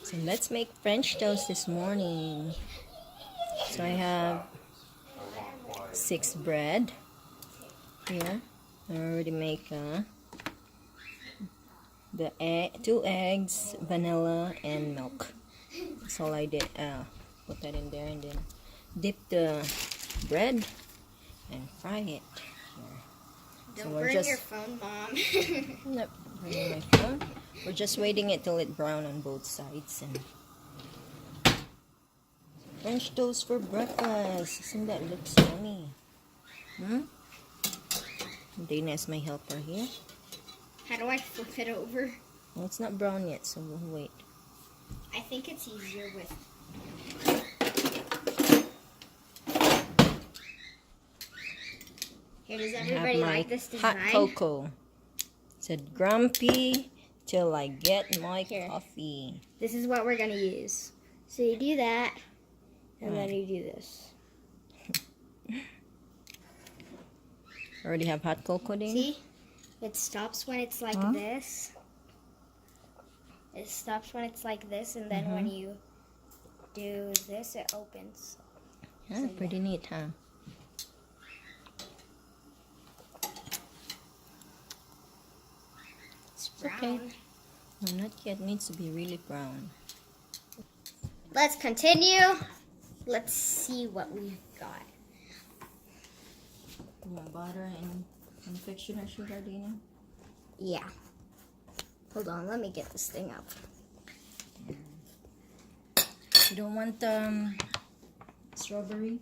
So let's make French toast this morning. So I have 6 bread here. I already make the 2 eggs, vanilla, and milk. That's all I did. Put that in there and then dip the bread and fry it. Don't burn your phone, Mom. Nope, burning my phone. We're just waiting it till it brown on both sides. And French toast for breakfast. Doesn't that look yummy? Dana is my helper here. How do I flip it over? Well, it's not brown yet, so we'll wait. I think it's easier with... Here, does everybody like this design? Hot cocoa. It said grumpy till I get my coffee. This is what we're going to use. So you do that, and then you do this. Already have hot cocoa, Dana? See? It stops when it's like this. It stops when it's like this, and then when you do this, it opens. Yeah, so, pretty neat, huh? It's brown. Okay. No, not yet. It needs to be really brown. Let's continue. Let's see what we've got. You want butter and confectioner sugar, Dana? Yeah. Hold on, let me get this thing up. You don't want strawberry?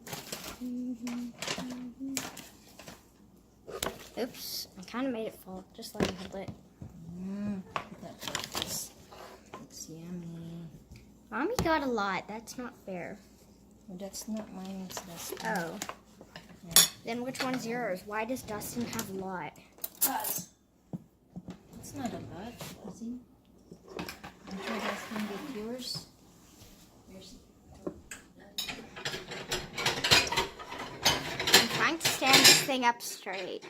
Oops, I kind of made it fall. Just let me hold it. It's yummy. Mommy got a lot. That's not fair. Well, that's not mine. It's Dustin. Oh. Yeah. Then which one's yours? Why does Dustin have a lot? Because it's not a lot, is he? I'm sure Dustin get yours. I'm trying to stand this thing up straight,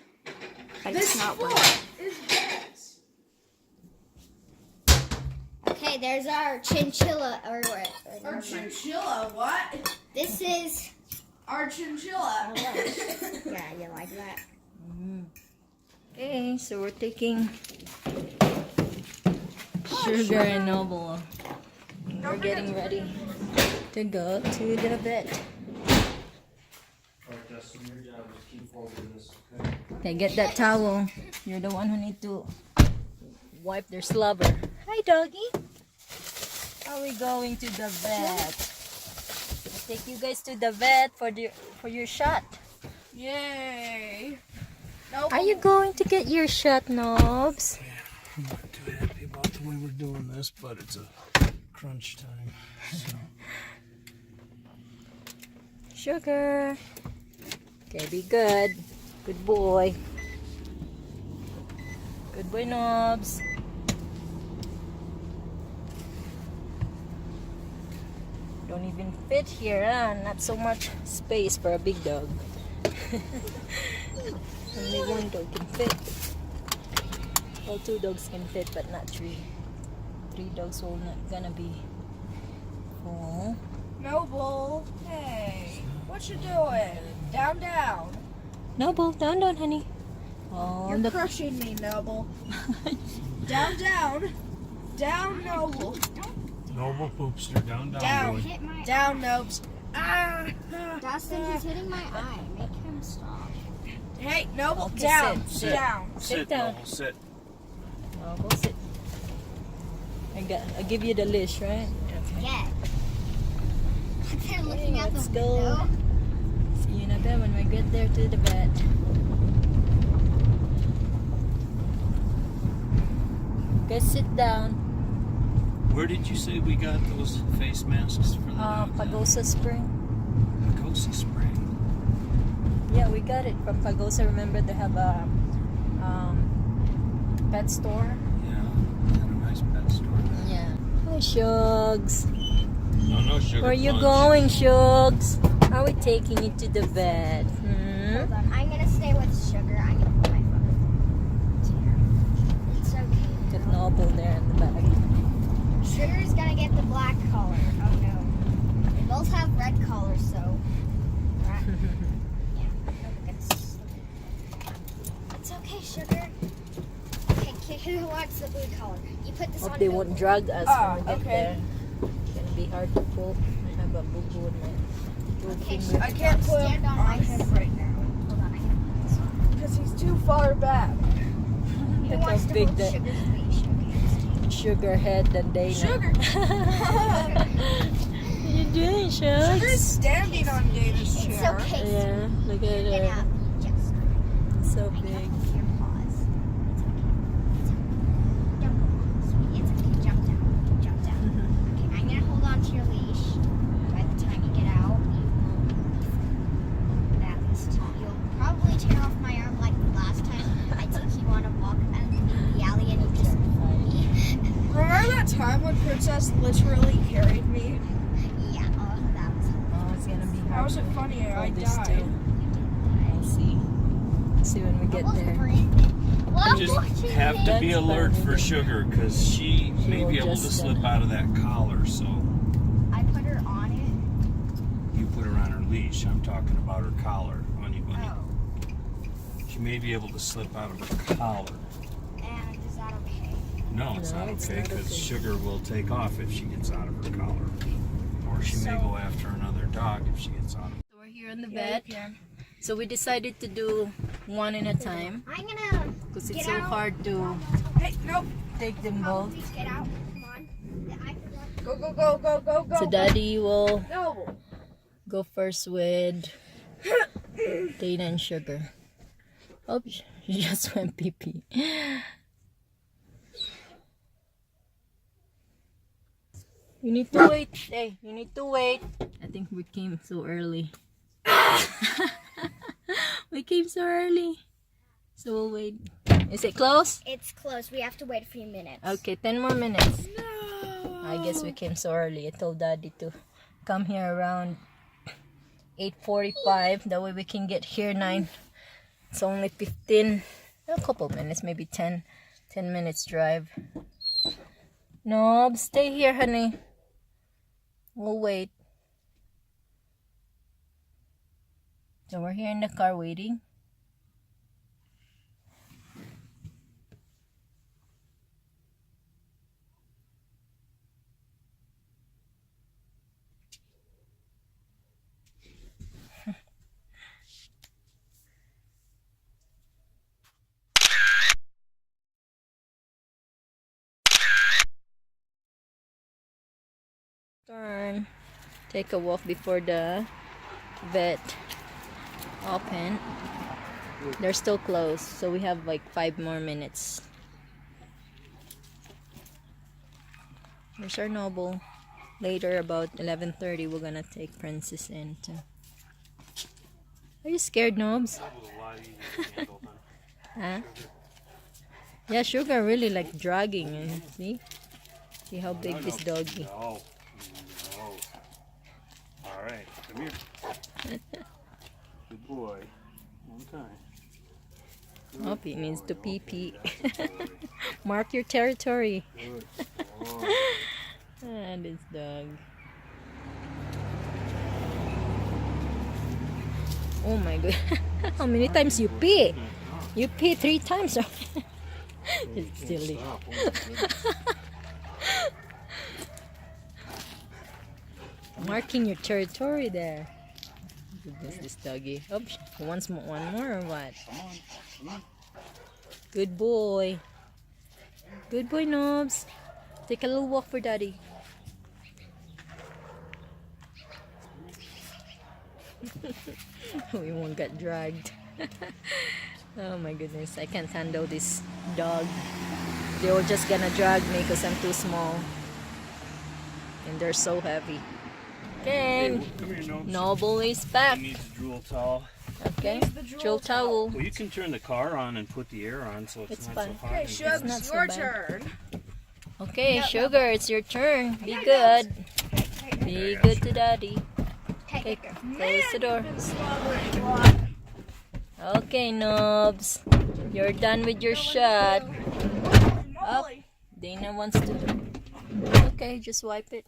but it's not working. Okay, there's our chinchilla, or what? Our chinchilla, what? This is our chinchilla. yeah, you like that? Okay, so we're taking sugar and Noble. We're getting ready to go to the vet. Alright, Dustin, your job is keep folding this, okay? Okay, get that towel. You're the one who need to wipe their slobber. Hi, doggy. Are we going to the vet? I'll take you guys to the vet for your shot. Yay. Nope. Are you going to get your shot, Nobs? Yeah, I'm not too happy about the way we're doing this, but it's a crunch time. So. Sugar. Okay, be good. Good boy. Good boy, Nobs. Don't even fit here, huh? Not so much space for a big dog. Only one dog can fit. Well, 2 dogs can fit, but not 3. 3 dogs will not gonna be full. Noble, hey, what you doing? Down, down. Noble, down, down, honey. Oh, You're crushing me, Noble. Down, down. Down, Noble. Noble Poopster, down, Down. boy. Hit my Down, Nobes. Ah. Dustin, he's hitting my eye. Make him stop. Hey, Noble, Okay, down. sit. Down. Sit down. Noble, sit. Noble, sit. I give you the leash, right? Okay. Yeah. They're looking out let's the go. window. See you in a bit when we get there to the vet. Okay, sit down. Where did you say we got those face masks for the dogs? Pagosa Spring. Pagosa Spring. Yeah, we got it from Pagosa. Remember they have a pet store? Yeah, had a nice pet store there. Yeah. Hi, Shugs. No sugar Where are you punch. going, Shugs? Are we taking you to the vet? Hold on. I'm going to stay with Sugar. I'm going to put my phone. It's here. It's okay. Got Noble there in the back. Sugar's gonna get the black collar. Oh no. They both have red collars, so. Right. Yeah. It's okay, Sugar. Okay, who wants the blue collar? You put this Hope on. they Noble. won't drag us when we get okay. there. It's gonna be hard to pull. I have a boo-boo in my Okay, finger. I can't put him Stand on on my him right now Hold on, I gotta put this on. because he's too far back. Who Look wants how to big hold that Sugar's leash? Okay. sugar head and Dana. Sugar. What you doing, Shugs? Sugar's standing on Dana's It's chair. okay. Yeah, look at Get it. out. Just. So I big. know your paws. It's okay. It's okay. Don't go on, sweetie. It's okay. Jump down. Jump down. Okay, I'm gonna hold on to your leash. By the time you get out, you will at least you'll probably tear off my arm like the last time I took you on a walk out in the alley and you just Remember that time when Princess literally carried me? yeah, oh that was Oh, it's gonna be hard. How was it funny? I Hold this died. too. We'll see. See when we get there. Well, You just have to be That's alert funny. for Sugar because she may will be able to just, slip out of that collar. So I put her on it. you put her on her leash. I'm talking about her collar on you, bunny. Oh, She may be able to slip out of her collar. and is that okay? No, it's No, not it's okay not because okay. Sugar will take off if she gets out of her collar. Or she may go after another dog if she gets out of So we're here in the Yeah, vet. you can. So we decided to do one at a time I'm gonna because it's Get so out. hard to Hey, nope. take them both. probably get out. Come on. I forgot. Go, go, go, go, go, go. So Daddy will No. go first with Dana and Sugar. Oh, she just went pee pee. You need to wait. Hey, you need to wait. I think we came so early. We came so early. So we'll wait. Is it close? It's close. We have to wait a few minutes. Okay, 10 more minutes. No. I guess we came so early. I told Daddy to come here around 8:45. That way we can get here 9. It's only 15, a couple minutes, maybe 10 minutes drive. No, stay here, honey. We'll wait. So we're here in the car waiting. Turn. Take a walk before the vet open. They're still closed, so we have like 5 more minutes. There's our Noble. Later, about 11:30, we're gonna take Princess in too. Are you scared, Nobs? Huh? Yeah, Sugar really like dragging. See? See how big this doggy. No. No. All right, come here. Good boy. Okay. Oh, he needs to pee pee. Mark your territory. Good boy. Ah, this dog. Oh my god. How many times you pee? You pee 3 times. It's silly. Stop. Oh, my goodness. Marking your territory there. Goodness, this doggy. Oh, he wants one more or what? Come on. Come on. Good boy. Good boy, Nobs. Take a little walk for Daddy. We won't get dragged. Oh my goodness, I can't handle this dog. They were just gonna drag me because I'm too small. And they're so heavy. Okay, Come here, Nobs. Noble is back. He needs a drool towel. Okay, Needs the drool drill towel. Well, you can turn the car on and put the air on so it's It's not fine. so hot. Okay, in here. Shugs, not so your bad. turn. Okay, Sugar, it's your turn. Be good. Be good to Daddy. Okay, close the door. Okay, Nobs. You're done with your shot. Up. Dana wants to Okay, just wipe it.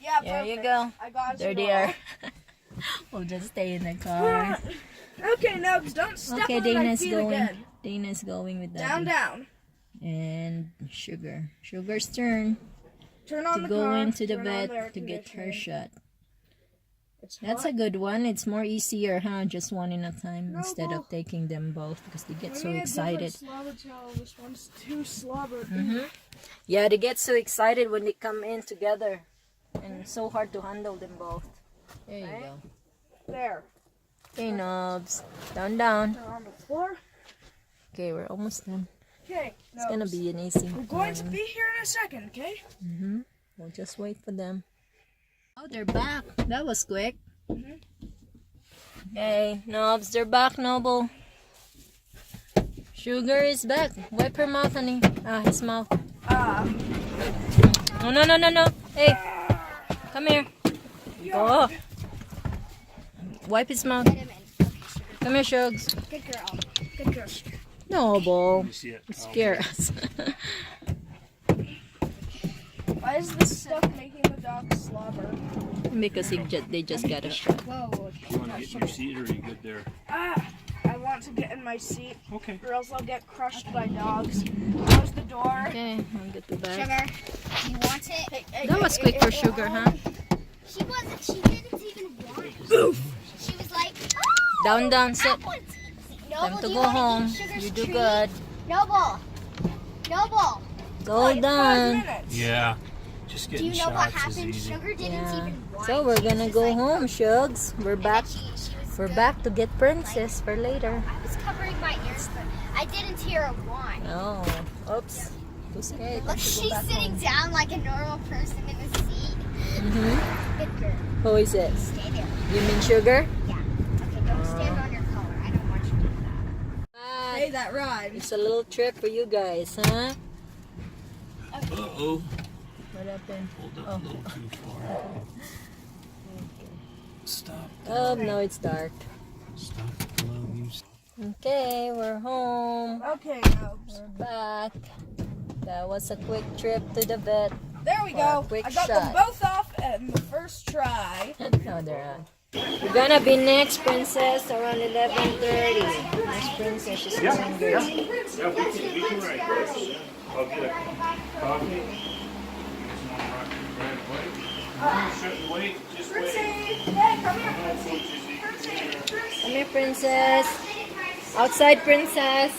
Yeah, There you perfect. go. I got There it they all. are. We'll just stay in the car. Okay, Nubs, don't step Okay, on my Dana's feet going. again. Dana's going with Down, Daddy. down. And Sugar. Sugar's turn Turn on to the go car. into the turn on the air vet to get her conditioning. shot. It's That's hot. a good one. It's more easier, huh? Just one in a time No, instead of well, taking them both because they get we so need a different excited. slobber tail. This one's too slobbered. Yeah, they get so excited when they come in together. And it's so hard to handle them both. There you go. There. Okay, Nubs. Down, down. They're on the floor. Okay, we're almost done. Okay. It's gonna be an easy We're going to morning. be here in a second, okay? We'll just wait for them. Oh, they're back. That was quick. Okay, Nubs, they're back, Noble. Sugar is back. Wipe her mouth, honey. Ah, his mouth. No, no, no, no, no. Hey, come here. Go. Wipe his mouth. Get him in. Okay, Sugar. Come here, Shugs. Good girl. Good girl, Sugar. Noble. You see it? Scare us. Why is this stuff making the dog slobber? Because they just got a shot. Whoa, okay. You want to get in your seat or are you good there? I want to get in my seat, Okay. or else I'll get crushed by dogs. Close the door. Okay, I'll get the bag. Sugar, you want it? That was quick for Sugar, huh? She didn't even want it. She was like, oh, Down, down, sit. that one's easy. Noble, Time do to you go wanna home. eat Sugar's You do treat? good. Noble. Noble. Go 5 down. minutes. Yeah. Just Do getting you know what shots is happened? easy. Sugar didn't Yeah. even want So it. we're She was gonna just go like, home, Shugs. We're and back. she was We're good. back to get Princess for later. I was covering my ears, but I didn't hear a whine. Oh, oops. Okay, Look, she's sitting down like a normal person in a seat. Good girl. Who is it? Stay there. You mean Sugar? Yeah. Okay, don't stand on your collar. I don't want you to do that. Hey, that rhymes. It's a little trip for you guys, huh? Uh-oh. What happened? Pulled up a little too far. Stop. Oh, no, it's dark. Stop. Hello, you. Okay, we're home. Okay, Nubs. We're back. That was a quick trip to the vet. There we For a go. quick I got shot. them both off in the first try. No, they're not. We're gonna be next, Princess, around 11:30. Next Princess, she's going good. Yeah, we can ride this. I'll get a coffee. Shouldn't wait, just wait. Hey, come here. Come here, Princess. Outside, Princess.